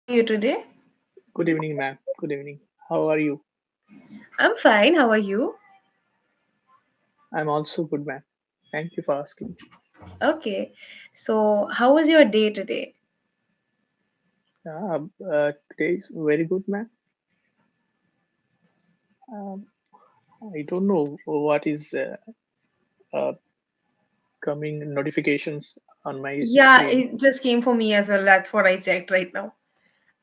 you today? Good evening, ma'am. Good evening. How are you? I'm fine. How are you? I'm also good, ma'am. Thank you for asking. Okay. So, how was your day today? Today is very good, ma'am. Um, I don't know what is uh, coming notifications on my Yeah, screen. it just came for me as well. That's what I checked right now.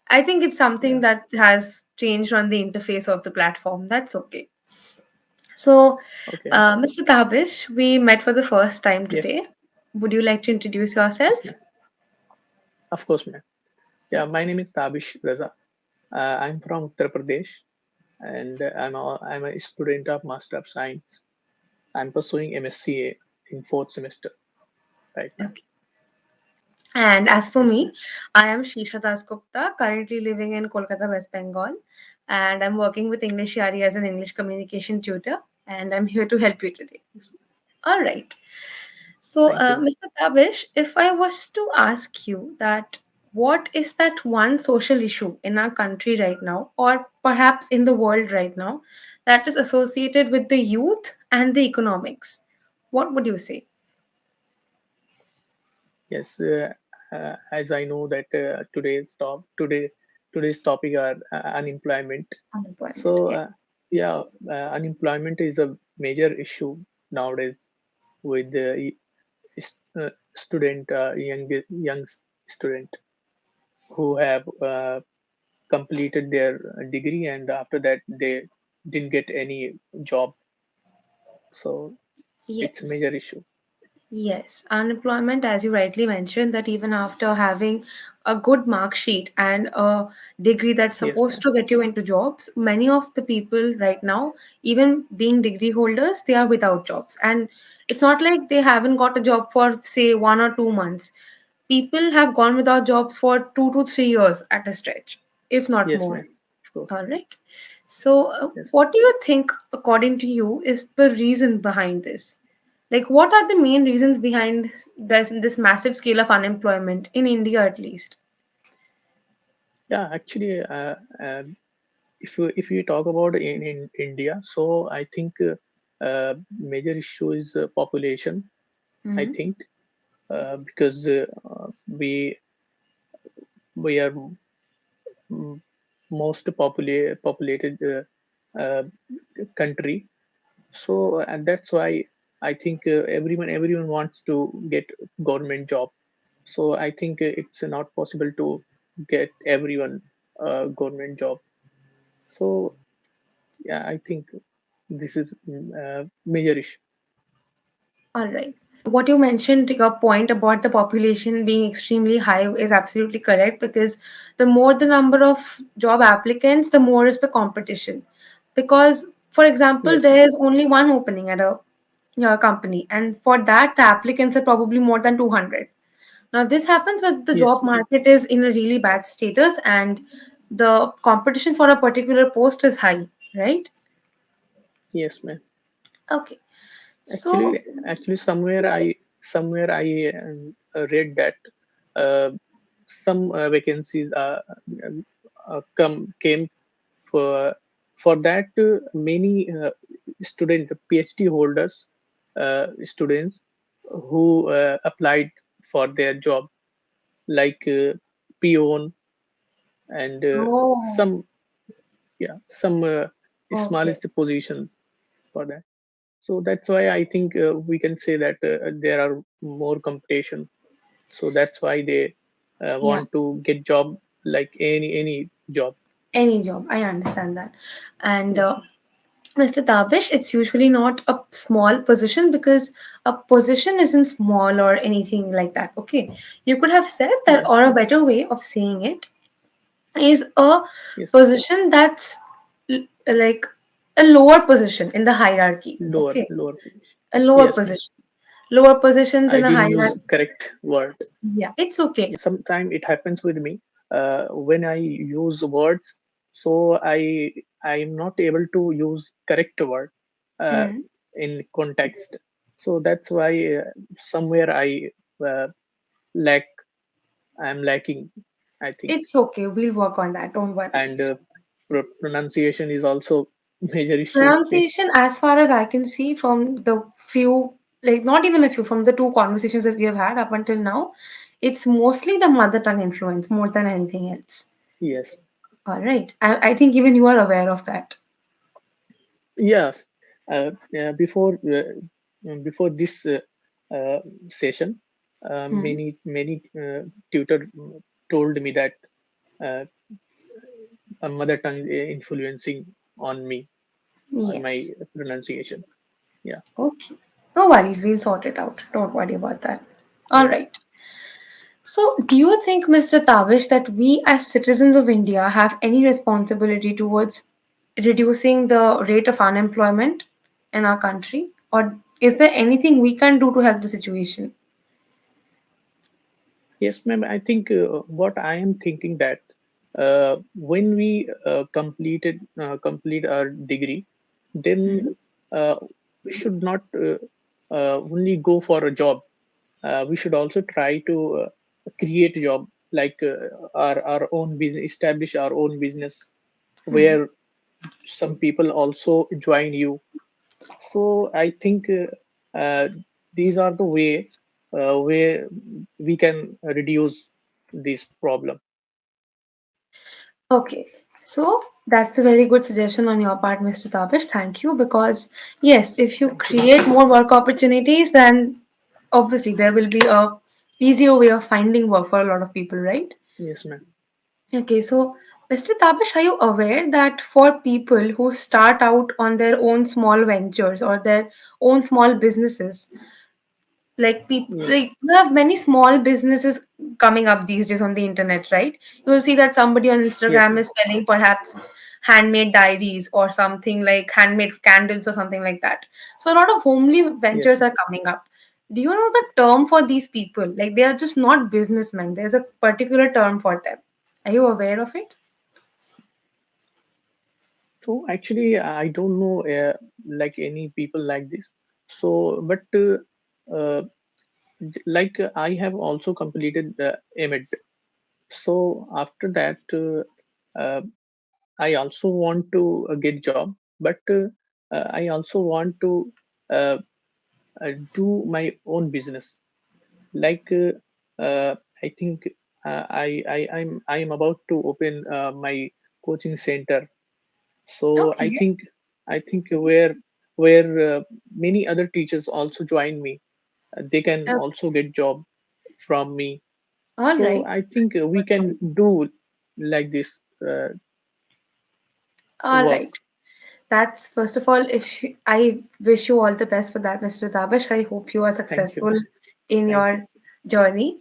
I think it's something Yeah. that has changed on the interface of the platform. That's okay. So, Okay. Mr. Tabish, we met for the first time Yes. today. Would you like to introduce Yes, yourself? ma'am. Of course, ma'am. Yeah. My name is Tabish Raza. I'm from Uttar Pradesh, and I'm a student of Master of Science. I'm pursuing MSCA in fourth semester right now. Okay. And as for Yes, ma'am. me, I am Shirsha Dasgupta, currently living in Kolkata, West Bengal, and I'm working with English Yari as an English communication tutor, and I'm here to help you today. Yes. All right. So, Thank you, ma'am. Mr. Tabish, if I was to ask you that what is that one social issue in our country right now, or perhaps in the world right now, that is associated with the youth and the economics, what would you say? Yes, as I know that today's topic are unemployment. Unemployment, So yes. yeah, unemployment is a major issue nowadays with the student young student who have completed their degree and after that they didn't get any job. So it's a Yes. major issue. Yes, unemployment, as you rightly mentioned, that even after having a good mark sheet and a degree that's Yes, supposed ma'am. to get you into jobs, many of the people right now, even being degree holders, they are without jobs. And it's not like they haven't got a job for, say, 1 or 2 months. People have gone without jobs for 2 to 3 years at a stretch, if not Yes, more. ma'am. Of course. All right. So, Yes. what do you think, according to you, is the reason behind this? Like, what are the main reasons behind this massive scale of unemployment in India, at least? Yeah, actually, if you talk about in India, so I think major issue is population. I Hmm. think because we are mm, most populated uh, country, so and that's why I think everyone wants to get government job. So I think it's not possible to get everyone government job. So yeah, I think this is major issue. All right. What you mentioned, your point about the population being extremely high is absolutely correct because the more the number of job applicants, the more is the competition. Because, for example, Yes, there is only one opening at a company, and for that, the applicants are probably more than 200. Now, this happens when the yes, job market is in a really bad status and the competition for a particular post is high, right? yes, man. Okay. Actually, So, actually, somewhere I read that uh, some vacancies come came for that many students, PhD holders, students who applied for their job like peon and oh, some okay. smallest position for that. So that's why I think we can say that there are more competition. So that's why they Yeah, want to get job like any job. any job. I understand that. And Yes, Mr. Tabish, it's usually not a small position because a position isn't small or anything like that. Okay. You could have said that, yes, or a better way of saying it is a yes. position that's like a lower position in the hierarchy. Okay. Lower position. A lower Yes, ma'am. position. Lower positions I in a didn't use hierarchy. correct word. Yeah, it's okay. Sometimes it happens with me when I use words. So I'm not able to use correct word uh, Hmm. in context. So that's why somewhere I uh, lack. I'm lacking. I think. It's okay. We'll work on that. Don't worry. And pronunciation is also major issue. Pronunciation, as far as I can see from the few, like not even a few, from the two conversations that we have had up until now, it's mostly the mother tongue influence more than anything else. Yes. All right. I think even you are aware of that. Yes. Before this uh, session, Hmm. many tutor told me that uh, a mother tongue influencing on me, on my Yes. pronunciation. Yeah. Okay. No worries. We'll sort it out. Don't worry about that. All Yes. right. So, do you think, Mr. Tavish, that we as citizens of India have any responsibility towards reducing the rate of unemployment in our country? Or is there anything we can do to help the situation? Yes, ma'am. I think what I am thinking that when we complete our degree, then Mhm. we should not only go for a job. We should also try to create a job, like our own business, establish our own business, Mhm. where some people also join you. So I think these are the way where we can reduce this problem. Okay, so that's a very good suggestion on your part, Mr. Tabish. Thank you. Because, yes, if you Thank you, ma'am. create more work opportunities, then obviously there will be a easier way of finding work for a lot of people, right? Yes, ma'am. Okay, so Mr. Tabish, are you aware that for people who start out on their own small ventures or their own small businesses, like people, Yes, like you have many small businesses coming up these days on the internet, right? You will see that somebody on yes, Instagram ma'am. is selling perhaps handmade diaries or something like handmade candles or something like that. So a lot of homely Yes, ventures ma'am. are coming up. Do you know the term for these people? Like they are just not businessmen. There's a particular term for them. Are you aware of it? So actually, I don't know like any people like this. So, but I have also completed the MEd. So after that, uh, I also want to get job, but I also want to uh, do my own business. Like I think I'm about to open my coaching center. So Okay. I think where many other teachers also join me, they can Okay. also get job from me. All So right. I think we can do like this All work. right. That's first of all, if I wish you all the best for that, Mr. Tabish. I hope you are Thank you. successful in Thank you. your journey.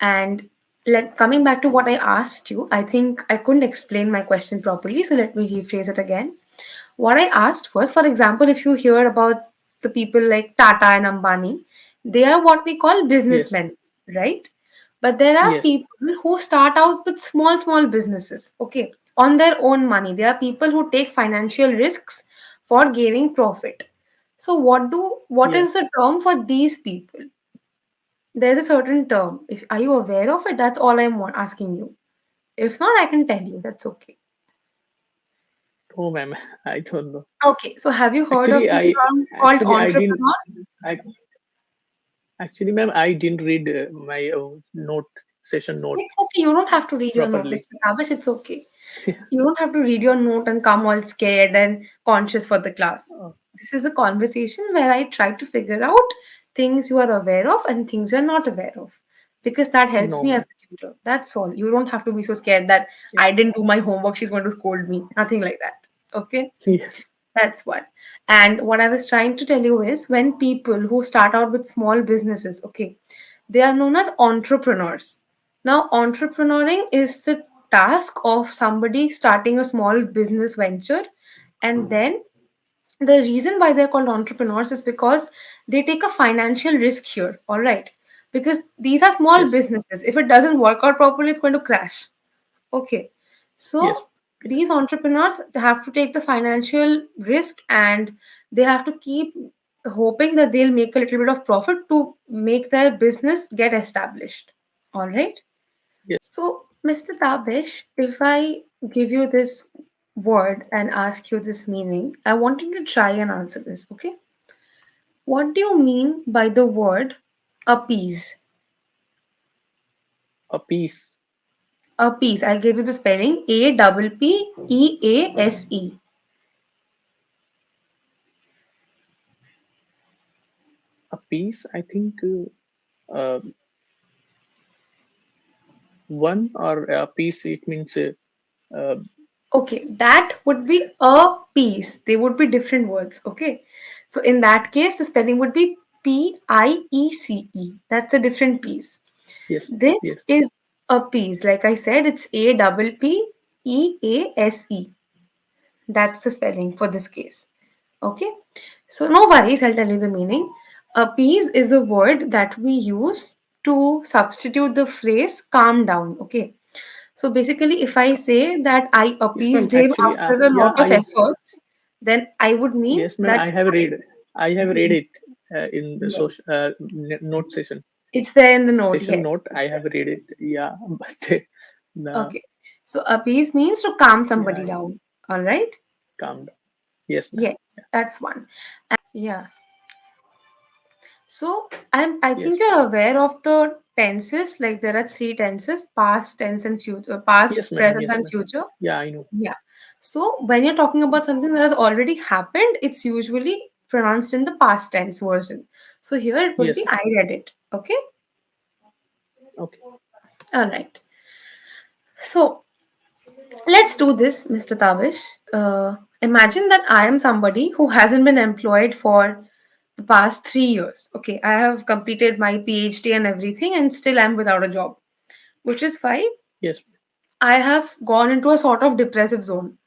And coming back to what I asked you, I think I couldn't explain my question properly, so let me rephrase it again. What I asked was, for example, if you hear about the people like Tata and Ambani, they are what we call Yes. businessmen, right? But there are Yes. people who start out with small, small businesses, okay, on their own money. There are people who take financial risks for gaining profit. So, what Yes. is the term for these people? There's a certain term. If are you aware of it? That's all asking you. If not, I can tell you. That's okay. Oh, ma'am. I don't know. Okay, so have you heard Actually, of this I term called actually I didn't. entrepreneur? I actually, ma'am, I didn't read my note session note It's okay. You don't have to read your note, properly. Mr. Kavish. It's okay. You don't have to read your note and come all scared and conscious for the class. Oh, This is a conversation where I try to figure out things you are aware of and things you are not aware of. Because that helps no, me as ma'am. a tutor. That's all. You don't have to be so scared that I Yes. didn't do my homework, she's going to scold me. Nothing like that. Okay? Yes. That's one. And what I was trying to tell you is when people who start out with small businesses, okay, they are known as entrepreneurs. Now, entrepreneuring is the task of somebody starting a small business venture. And then the reason why they're called entrepreneurs is because they take a financial risk here, all right? Because these are small Yes. businesses. If it doesn't work out properly, it's going to crash. Okay. Yes. So Yes. these entrepreneurs have to take the financial risk and they have to keep hoping that they'll make a little bit of profit to make their business get established. All right. Yes. So Mr. Tabish, if I give you this word and ask you this meaning, I want you to try and answer this, okay? What do you mean by the word appease? A piece, Appease. I gave you the spelling Appease. a piece. I think one or a piece. It means uh, Okay, that would be a piece. They would be different words. Okay. So in that case, the spelling would be Piece. That's a different piece. yes, This yes, is a piece. Like I said, it's Appease. That's the spelling for this case. Okay. So no worries, I'll tell you the meaning. Appease is a word that we use to substitute the phrase calm down. Okay. So basically, if I say that I yes, ma'am. appeased him Actually, after a yeah, lot of efforts, then I would mean yes, ma'am. that I have read. I have read yes, it in the yes, social note it's there in the note. session Yes. note. I have read it. Yeah, but the Okay. So appease means to calm yeah, somebody down. All right. calm down. Yes, ma'am. Yes, that's one. Yeah. So I Yes, think you're aware of the tenses. Like there are three tenses: past tense and future, past, yes, ma'am. present, Yes, and ma'am. future. Yeah, I know. Yeah. So when you're talking about something that has already happened, it's usually pronounced in the past tense version. So here it would Yes, be ma'am. I read it. Okay. Okay. All right. So let's do this, Mr. Tavish. Imagine that I am somebody who hasn't been employed for the past 3 years. Okay, I have completed my PhD and everything, and still I'm without a job, which is why Yes, I have gone into a sort of depressive zone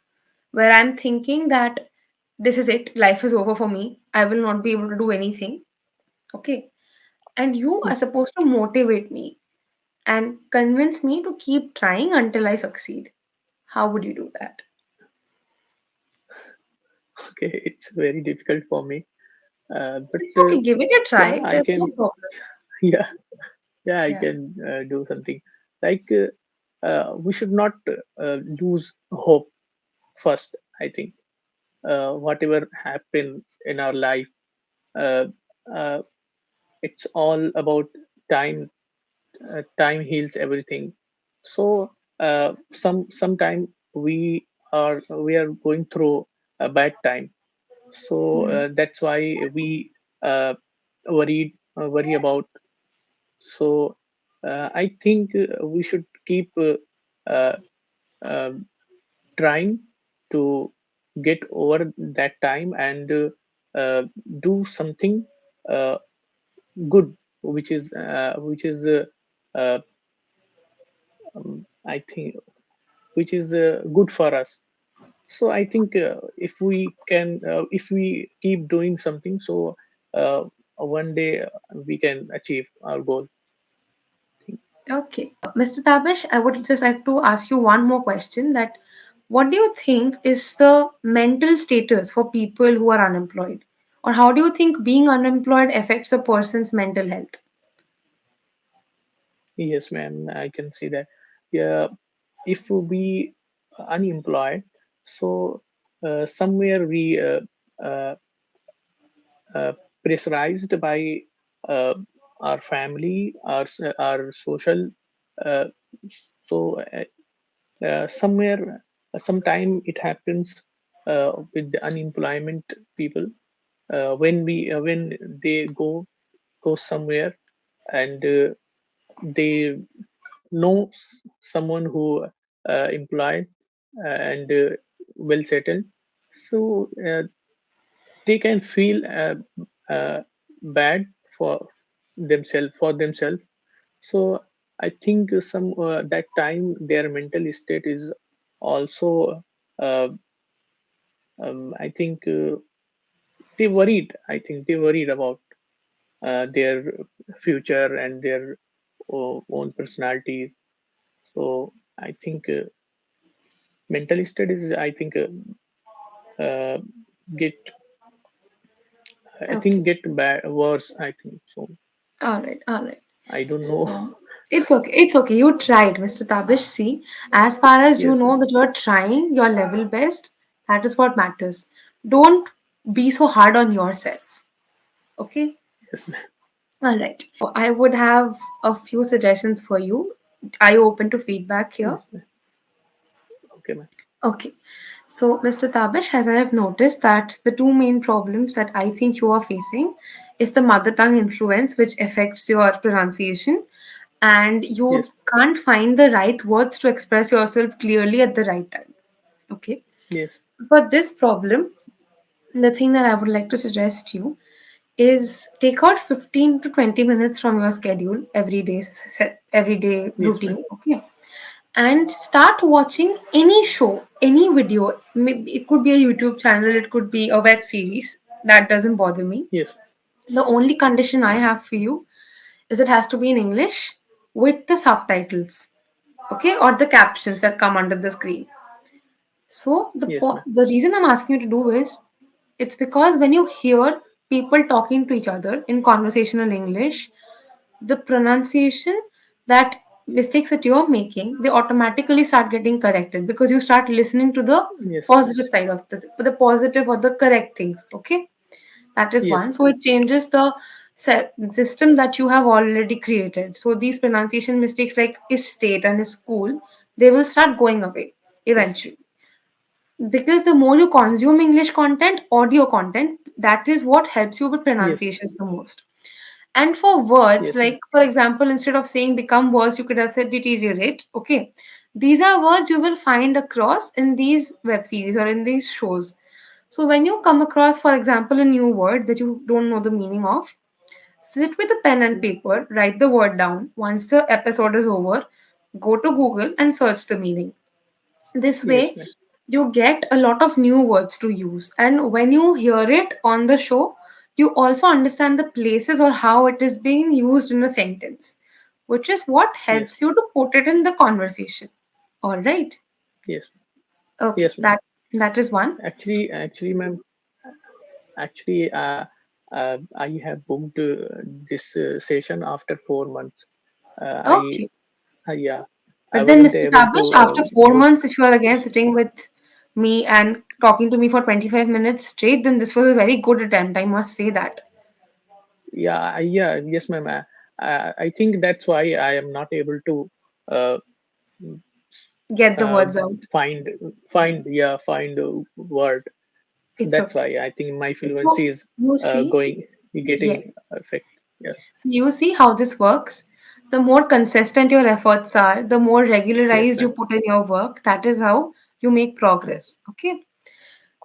where I'm thinking that this is it, life is over for me, I will not be able to do anything. Okay, and you are yes. supposed to motivate me and convince me to keep trying until I succeed. How would you do that? Okay, it's very difficult for me. But It's okay, give it a yeah, try. I There's no can. problem. Yeah, yeah, I Yeah. can do something. Like we should not lose hope first. I think whatever happen in our life, uh, uh, it's all about time. Time heals everything. So sometime we are going through a bad time. So Hmm. that's why we uh, worry about. So I think we should keep uh, um trying to get over that time and uh, do something uh, good, which is uh, I think which is good for us. So I think if we keep doing something, so uh, one day we can achieve our goal. Okay. Mr. Tabish, I would just like to ask you one more question that what do you think is the mental status for people who are unemployed? Or how do you think being unemployed affects a person's mental health? Yes, ma'am, I can see that. Yeah, if we unemployed, so somewhere we uh, uh, pressurized by uh, our family, our social. Uh, so somewhere, sometime it happens with the unemployment people when they go somewhere and they know someone who employed and well settled, so they can feel uh, bad for themselves. So I think some that time their mental state is also uh, I think they worried about their future and their own personalities. So I think mental state is I think uh, get I Okay. think get bad worse. I think so. All right. All right. I don't know. So It's okay. It's okay. You tried, Mr. Tabish. See, as far as you Yes, ma'am. know that you're trying your level best, that is what matters. Don't be so hard on yourself. Okay? Yes, ma'am. All right. I would have a few suggestions for you. Are you open to feedback here? Yes, ma'am. Okay, ma'am. Okay. So, Mr. Tabish, as I have noticed that the two main problems that I think you are facing is the mother tongue influence, which affects your pronunciation, and you Yes, can't find the right words to express yourself clearly at the right time. Okay. yes, For this problem, the thing that I would like to suggest you is take out 15 to 20 minutes from your schedule everyday yes, ma'am. routine, okay, and start watching any show, any video. Maybe it could be a YouTube channel, it could be a web series. That doesn't bother me. Yes, The only condition I have for you is it has to be in English with the subtitles, okay, or the captions that come under the screen. So yes, ma'am. the reason I'm asking you to do is it's because when you hear people talking to each other in conversational English, the pronunciation, that mistakes that you're making, they automatically start getting corrected because you start listening to the Yes, positive side of the positive or the correct things. Okay, that is yes, one. So it changes the system that you have already created. So these pronunciation mistakes like is state and is school, they will start going away yes, eventually, because the more you consume English content, audio content, that is what helps you with yes, pronunciations the most. And for words, yes, ma'am. like for example, instead of saying become worse, you could have said deteriorate. Okay. These are words you will find across in these web series or in these shows. So when you come across, for example, a new word that you don't know the meaning of, sit with a pen and paper, write the word down. Once the episode is over, go to Google and search the meaning. This Yes, way, ma'am. you get a lot of new words to use. And when you hear it on the show, you also understand the places or how it is being used in a sentence, which is what Yes, helps you to put it in the conversation. All right. yes, Okay. yes, ma'am. That is one. Actually, ma'am. Actually, I have booked this session after 4 months. Uh, I, Okay. yeah, I But then, wasn't Mr. able Tabish, to after 4 months, book. if you are again sitting with me and talking to me for 25 minutes straight, then this was a very good attempt. I must say that. Yeah, yeah, yes, ma'am. I think that's why I am not able to uh, Get the uh, words out. find find a word. So It's that's okay. why I think my So fluency is you see, going yes. getting affect. Yes, So you see how this works. The more consistent your efforts are, the more yes, regularized you ma'am. put in your work. That is how you make Mm, progress. Okay.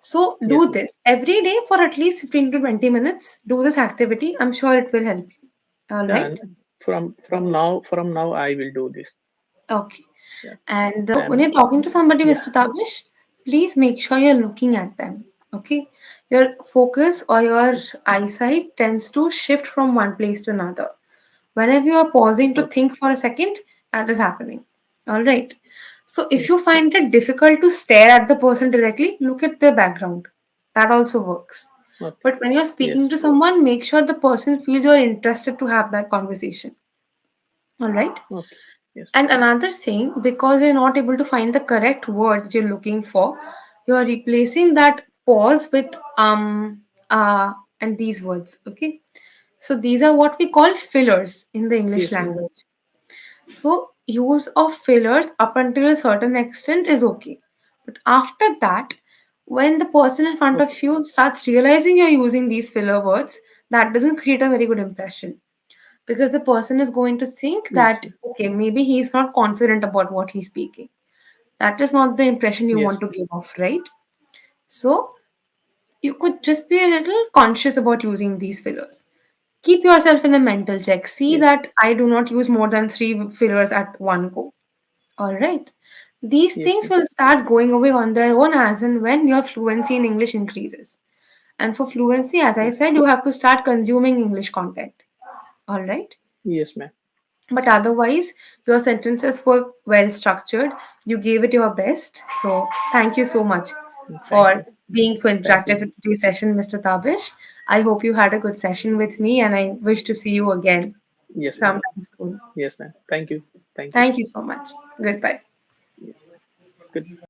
So yes, do ma'am. this every day for at least 15 to 20 minutes. Do this activity. I'm sure it will help you. All right. And from now I will do this. Okay. Yeah, And when and you're talking to somebody, yeah, Mr. Tabish, please make sure you're looking at them. Okay. Your focus or your yes, eyesight tends to shift from one place to another. Whenever you are pausing to okay, think for a second, that is happening. All right. So if yes, you find it difficult to stare at the person directly, look at their background. That also works. okay, But when you're speaking yes, to someone, make sure the person feels you're interested to have that conversation. All right. okay, yes, And another thing, because you're not able to find the correct word that you're looking for, you're replacing that pause with and these words. Okay. So these are what we call fillers in the English yes, ma'am. language. So use of fillers up until a certain extent is okay. But after that, when the person in front Okay, of you starts realizing you're using these filler words, that doesn't create a very good impression, because the person is going to think yes, that ma'am. okay, maybe he's not confident about what he's speaking. That is not the impression you Yes, want to give off, right? So you could just be a little conscious about using these fillers. Keep yourself in a mental check. See yes, that I do not use more than three fillers at one go. All right. These yes, things ma'am. will start going away on their own as and when your fluency in English increases. And for fluency, as I Okay, said, you have to start consuming English content. All right. yes, ma'am. But otherwise, your sentences were well structured. You gave it your best. So thank you so much Thank you, for being so thank interactive you. in today's session, Mr. Tabish. I hope you had a good session with me and I wish to see you again. Yes, ma'am. sometime soon. Yes, ma'am. Thank you. Thank you. Thank you so much. Goodbye. Yes. Goodbye.